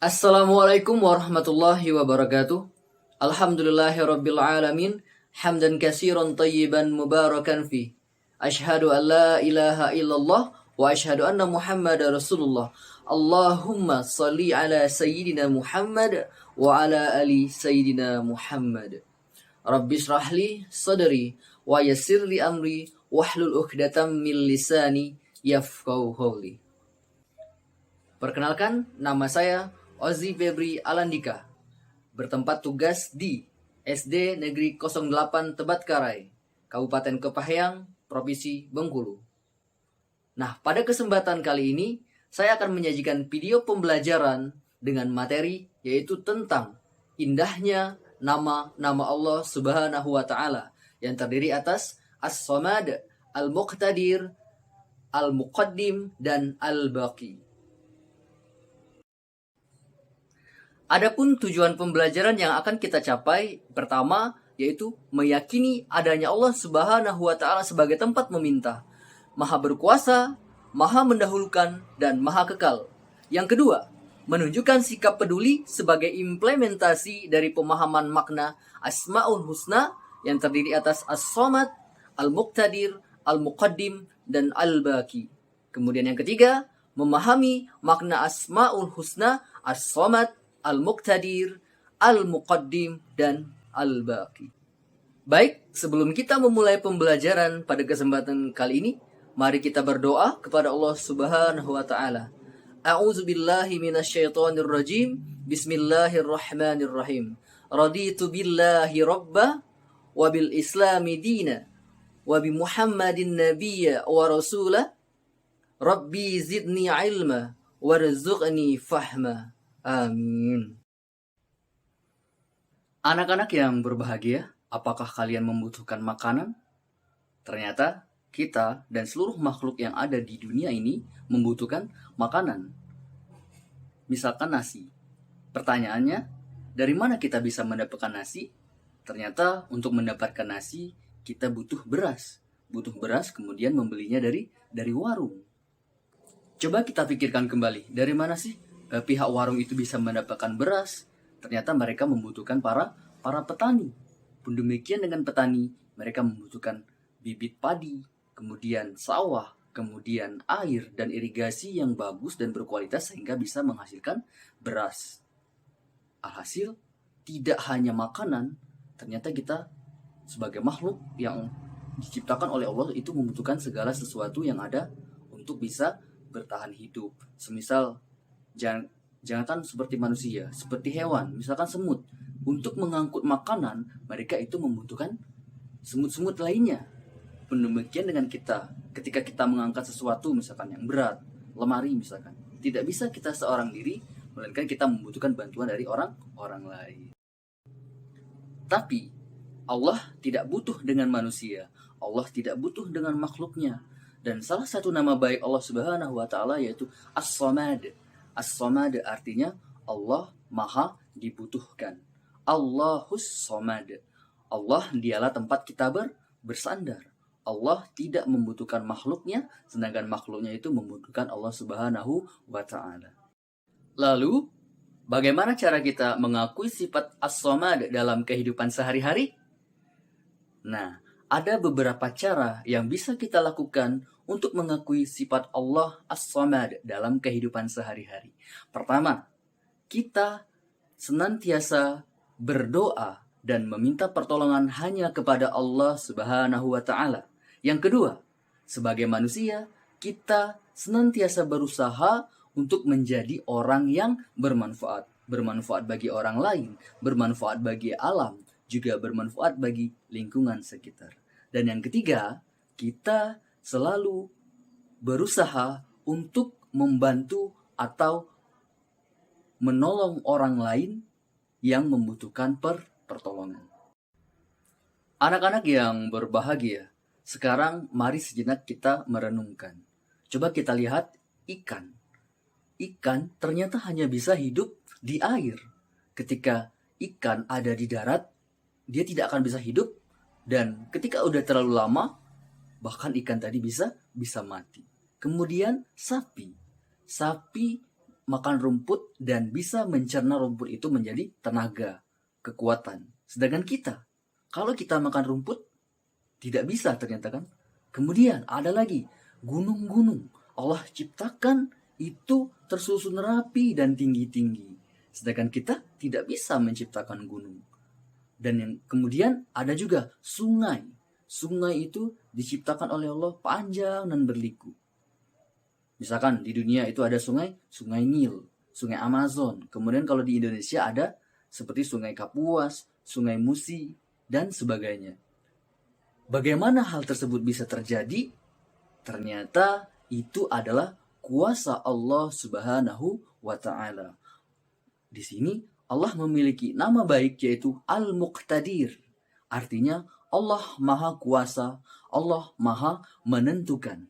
Assalamualaikum warahmatullahi wabarakatuh. Alhamdulillahirabbil alamin, hamdan katsiran thayyiban mubarakan fi. Asyhadu an la ilaha illallah wa asyhadu anna Muhammadar Rasulullah. Allahumma shalli ala sayyidina Muhammad wa ala ali sayyidina Muhammad. Rabbi shrah li sadri wa yassir li amri wahlul 'uqdatam min lisani yafqahu qawli. Perkenalkan, nama saya Ozi Febri Alandika, bertempat tugas di SD Negeri 08 Tebatkarai, Kabupaten Kepahyang, Provinsi Bengkulu. Nah, pada kesempatan kali ini, saya akan menyajikan video pembelajaran dengan materi yaitu tentang indahnya nama-nama Allah Subhanahu wa Ta'ala yang terdiri atas As-Samad, Al-Muqtadir, Al-Muqaddim, dan Al-Baqi. Adapun tujuan pembelajaran yang akan kita capai, pertama yaitu meyakini adanya Allah Subhanahu wa Ta'ala sebagai tempat meminta, Maha berkuasa, Maha mendahulukan, dan Maha kekal. Yang kedua, menunjukkan sikap peduli sebagai implementasi dari pemahaman makna Asmaul Husna yang terdiri atas As-Samad, Al-Muqtadir, Al-Muqaddim, dan Al-Baqi. Kemudian yang ketiga, memahami makna Asmaul Husna, As-Samad, Al-Muqtadir, Al-Muqaddim, dan Al-Baqi. Baik, sebelum kita memulai pembelajaran pada kesempatan kali ini, mari kita berdoa kepada Allah Subhanahu wa Ta'ala. A'udzubillahi minasyaitonir rajim. Bismillahirrahmanirrahim. Raditu billahi rabba wa bil islami dina wa bi Muhammadin nabiyya wa rasula. Rabbi zidni ilma warzuqni fahma. Amin. Anak-anak yang berbahagia, apakah kalian membutuhkan makanan? Ternyata kita dan seluruh makhluk yang ada di dunia ini membutuhkan makanan. Misalkan nasi. Pertanyaannya, dari mana kita bisa mendapatkan nasi? Ternyata untuk mendapatkan nasi, kita butuh beras. Butuh beras, kemudian membelinya dari warung. Coba kita pikirkan kembali, dari mana sih pihak warung itu bisa mendapatkan beras? Ternyata mereka membutuhkan para petani. Pun demikian dengan petani, mereka membutuhkan bibit padi, kemudian sawah, kemudian air dan irigasi yang bagus dan berkualitas sehingga bisa menghasilkan beras. Alhasil, tidak hanya makanan, ternyata kita sebagai makhluk yang diciptakan oleh Allah itu membutuhkan segala sesuatu yang ada untuk bisa bertahan hidup. Semisal jangan seperti manusia, seperti hewan, misalkan semut. Untuk mengangkut makanan, mereka itu membutuhkan semut-semut lainnya. Demikian dengan kita, ketika kita mengangkat sesuatu misalkan yang berat, lemari misalkan, tidak bisa kita seorang diri, melainkan kita membutuhkan bantuan dari orang lain. Tapi Allah tidak butuh dengan manusia, Allah tidak butuh dengan makhluknya. Dan salah satu nama baik Allah Subhanahu wa Ta'ala yaitu As-Samad. As-Samad artinya Allah Maha dibutuhkan. Allahus Samad. Allah dialah tempat kita bersandar. Allah tidak membutuhkan makhluknya, sedangkan makhluknya itu membutuhkan Allah Subhanahu wa Ta'ala. Lalu, bagaimana cara kita mengakui sifat As-Samad dalam kehidupan sehari-hari? Nah, ada beberapa cara yang bisa kita lakukan untuk mengakui sifat Allah As-Samad dalam kehidupan sehari-hari. Pertama, kita senantiasa berdoa dan meminta pertolongan hanya kepada Allah Subhanahu wa Ta'ala. Yang kedua, sebagai manusia, kita senantiasa berusaha untuk menjadi orang yang bermanfaat. Bermanfaat bagi orang lain, bermanfaat bagi alam, juga bermanfaat bagi lingkungan sekitar. Dan yang ketiga, kita selalu berusaha untuk membantu atau menolong orang lain yang membutuhkan pertolongan. Anak-anak yang berbahagia, sekarang mari sejenak kita merenungkan. Coba kita lihat ikan. Ikan ternyata hanya bisa hidup di air. Ketika ikan ada di darat, dia tidak akan bisa hidup. Dan ketika udah terlalu lama, bahkan ikan tadi bisa mati. Kemudian sapi makan rumput dan bisa mencerna rumput itu menjadi tenaga, kekuatan. Sedangkan kita, kalau kita makan rumput, tidak bisa ternyata kan. Kemudian ada lagi gunung-gunung. Allah ciptakan itu tersusun rapi dan tinggi-tinggi. Sedangkan kita tidak bisa menciptakan gunung. Dan yang kemudian ada juga sungai. Sungai itu diciptakan oleh Allah panjang dan berliku. Misalkan di dunia itu ada sungai Nil, sungai Amazon. Kemudian kalau di Indonesia ada seperti sungai Kapuas, sungai Musi, dan sebagainya. Bagaimana hal tersebut bisa terjadi? Ternyata itu adalah kuasa Allah Subhanahu wa Ta'ala. Di sini Allah memiliki nama baik yaitu Al-Muqtadir. Artinya Allah Maha Kuasa, Allah Maha Menentukan.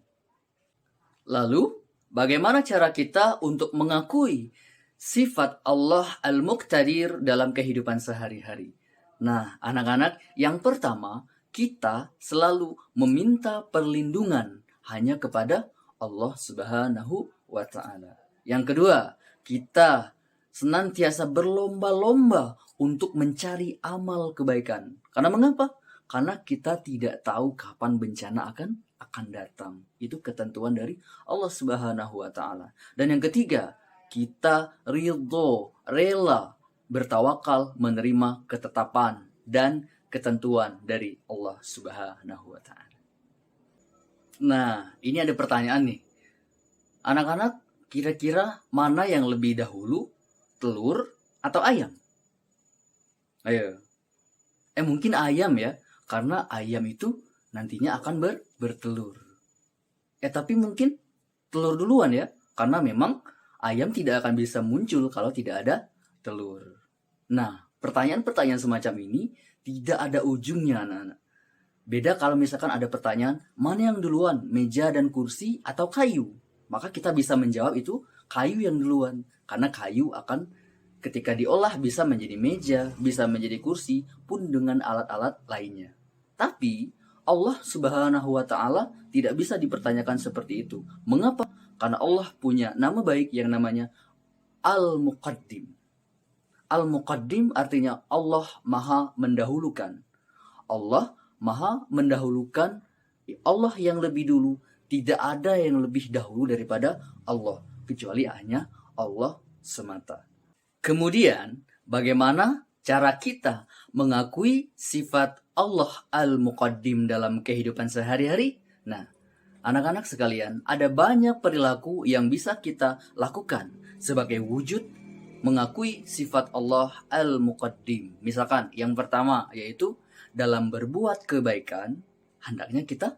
Lalu, bagaimana cara kita untuk mengakui sifat Allah Al-Muqtadir dalam kehidupan sehari-hari? Nah, anak-anak, yang pertama, kita selalu meminta perlindungan hanya kepada Allah Subhanahu wa Ta'ala. Yang kedua, kita senantiasa berlomba-lomba untuk mencari amal kebaikan. Karena mengapa? Karena kita tidak tahu kapan bencana akan datang. Itu ketentuan dari Allah Subhanahu wa Ta'ala. Dan yang ketiga, kita ridho, rela, bertawakal menerima ketetapan dan ketentuan dari Allah Subhanahu wa Ta'ala. Nah, ini ada pertanyaan nih. Anak-anak, kira-kira mana yang lebih dahulu, telur atau ayam? Ayo. Mungkin ayam ya, karena ayam itu nantinya akan bertelur. Tapi mungkin telur duluan ya, karena memang ayam tidak akan bisa muncul kalau tidak ada telur. Nah, pertanyaan-pertanyaan semacam ini tidak ada ujungnya, anak-anak. Beda kalau misalkan ada pertanyaan, mana yang duluan, meja dan kursi atau kayu? Maka kita bisa menjawab itu kayu yang duluan. Karena kayu akan ketika diolah bisa menjadi meja, bisa menjadi kursi, pun dengan alat-alat lainnya. Tapi Allah Subhanahu wa Ta'ala tidak bisa dipertanyakan seperti itu. Mengapa? Karena Allah punya nama baik yang namanya Al-Muqaddim. Al-Muqaddim artinya Allah Maha Mendahulukan. Allah Maha Mendahulukan, Allah yang lebih dulu. Tidak ada yang lebih dahulu daripada Allah, kecuali hanya Allah semata. Kemudian, bagaimana cara kita mengakui sifat Allah Al-Muqaddim dalam kehidupan sehari-hari? Nah, anak-anak sekalian, ada banyak perilaku yang bisa kita lakukan sebagai wujud mengakui sifat Allah Al-Muqaddim. Misalkan, yang pertama yaitu dalam berbuat kebaikan, hendaknya kita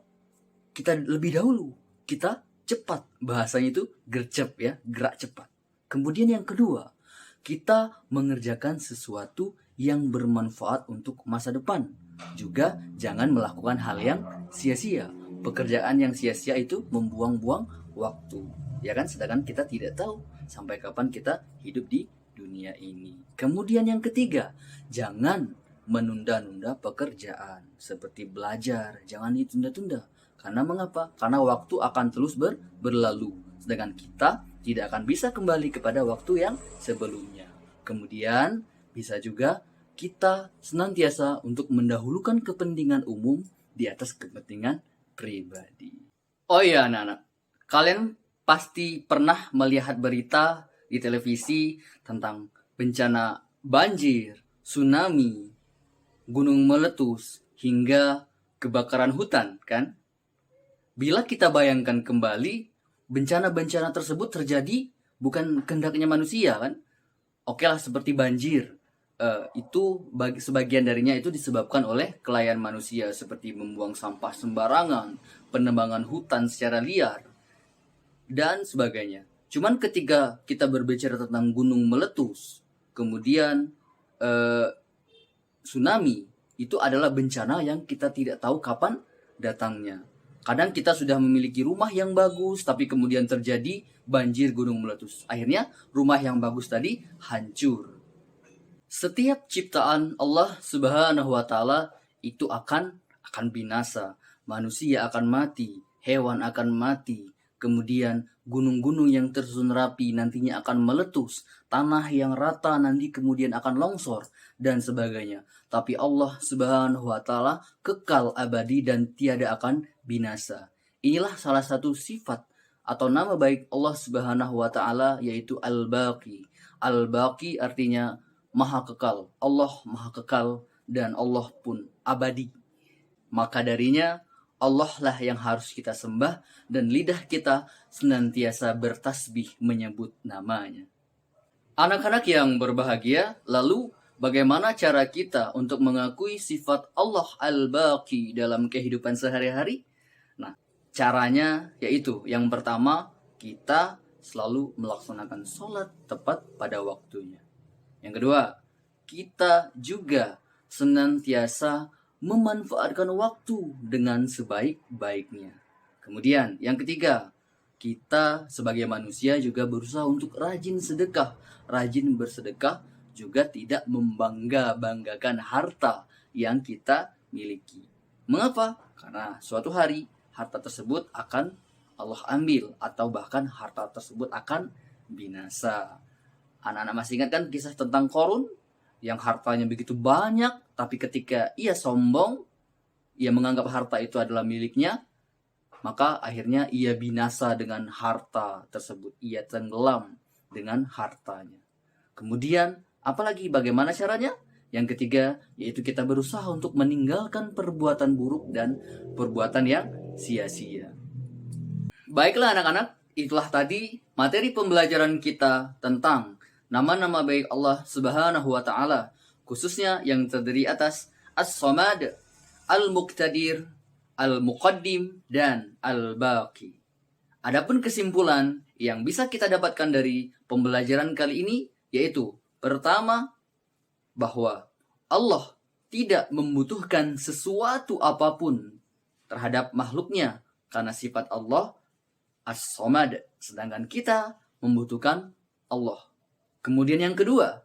lebih dahulu, kita cepat. Bahasanya itu gercep ya, gerak cepat. Kemudian yang kedua, kita mengerjakan sesuatu yang bermanfaat untuk masa depan. Juga jangan melakukan hal yang sia-sia. Pekerjaan yang sia-sia itu membuang-buang waktu. Ya kan, sedangkan kita tidak tahu sampai kapan kita hidup di dunia ini. Kemudian yang ketiga, jangan menunda-nunda pekerjaan. Seperti belajar, jangan ditunda-tunda. Karena mengapa? Karena waktu akan terus berlalu. Sedangkan kita tidak akan bisa kembali kepada waktu yang sebelumnya. Kemudian bisa juga kita senantiasa untuk mendahulukan kepentingan umum di atas kepentingan pribadi. Oh iya anak-anak, kalian pasti pernah melihat berita di televisi tentang bencana banjir, tsunami, gunung meletus, hingga kebakaran hutan kan? Bila kita bayangkan kembali, bencana-bencana tersebut terjadi bukan kehendaknya manusia kan? Oke lah, seperti banjir. Itu sebagian darinya itu disebabkan oleh kelalaian manusia seperti membuang sampah sembarangan, penebangan hutan secara liar, dan sebagainya. Cuman ketika kita berbicara tentang gunung meletus, kemudian tsunami, itu adalah bencana yang kita tidak tahu kapan datangnya. Kadang kita sudah memiliki rumah yang bagus, tapi kemudian terjadi banjir gunung meletus. Akhirnya rumah yang bagus tadi hancur. Setiap ciptaan Allah Subhanahu wa Ta'ala itu akan binasa. Manusia akan mati, hewan akan mati, kemudian gunung-gunung yang tersusun rapi nantinya akan meletus, tanah yang rata nanti kemudian akan longsor, dan sebagainya. Tapi Allah Subhanahu wa Ta'ala kekal abadi dan tiada akan binasa. Inilah salah satu sifat atau nama baik Allah Subhanahu wa Ta'ala, yaitu Al-Baqi. Al-Baqi artinya maha kekal. Allah maha kekal dan Allah pun abadi. Maka darinya Allah lah yang harus kita sembah dan lidah kita senantiasa bertasbih menyebut namanya. Anak-anak yang berbahagia, lalu bagaimana cara kita untuk mengakui sifat Allah Al-Baqi dalam kehidupan sehari-hari? Nah, caranya yaitu yang pertama, kita selalu melaksanakan sholat tepat pada waktunya. Yang kedua, kita juga senantiasa memanfaatkan waktu dengan sebaik-baiknya. Kemudian yang ketiga, kita sebagai manusia juga berusaha untuk rajin sedekah. Rajin bersedekah juga tidak membangga-banggakan harta yang kita miliki. Mengapa? Karena suatu hari harta tersebut akan Allah ambil atau bahkan harta tersebut akan binasa. Anak-anak masih ingat kan kisah tentang Qarun yang hartanya begitu banyak, tapi ketika ia sombong, ia menganggap harta itu adalah miliknya, maka akhirnya ia binasa dengan harta tersebut. Ia tenggelam dengan hartanya. Kemudian, apalagi bagaimana caranya? Yang ketiga, yaitu kita berusaha untuk meninggalkan perbuatan buruk dan perbuatan yang sia-sia. Baiklah anak-anak, itulah tadi materi pembelajaran kita tentang nama-nama baik Allah Subhanahu wa Ta'ala, khususnya yang terdiri atas As-Samad, Al-Muqtadir, Al-Muqaddim, dan Al-Baqi. Adapun kesimpulan yang bisa kita dapatkan dari pembelajaran kali ini yaitu pertama, bahwa Allah tidak membutuhkan sesuatu apapun terhadap makhluknya karena sifat Allah As-Samad, sedangkan kita membutuhkan Allah. Kemudian yang kedua,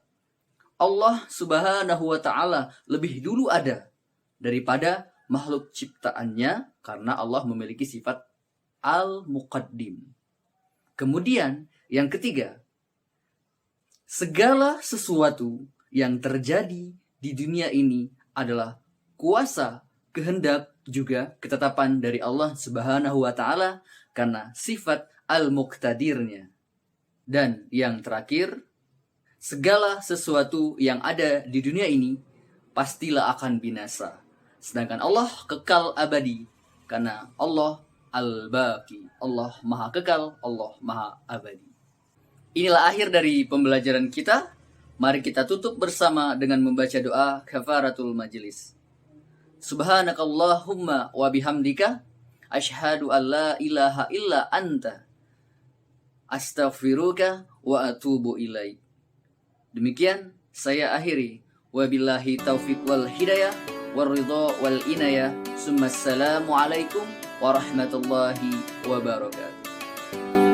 Allah Subhanahu wa Ta'ala lebih dulu ada daripada makhluk ciptaannya karena Allah memiliki sifat Al-Muqaddim. Kemudian yang ketiga, segala sesuatu yang terjadi di dunia ini adalah kuasa, kehendak, juga ketetapan dari Allah Subhanahu wa Ta'ala karena sifat Al-Muqtadirnya. Dan yang terakhir, segala sesuatu yang ada di dunia ini pastilah akan binasa. Sedangkan Allah kekal abadi karena Allah Al-Baqi. Allah maha kekal, Allah maha abadi. Inilah akhir dari pembelajaran kita. Mari kita tutup bersama dengan membaca doa kafaratul majlis. Subhanakallahumma wa bihamdika asyhadu an la ilaha illa anta astaghfiruka wa atubu ilaik. Demikian saya akhiri. Wabillahi taufiq wal hidayah waridha wal inayah. Assalamualaikum warahmatullahi wabarakatuh.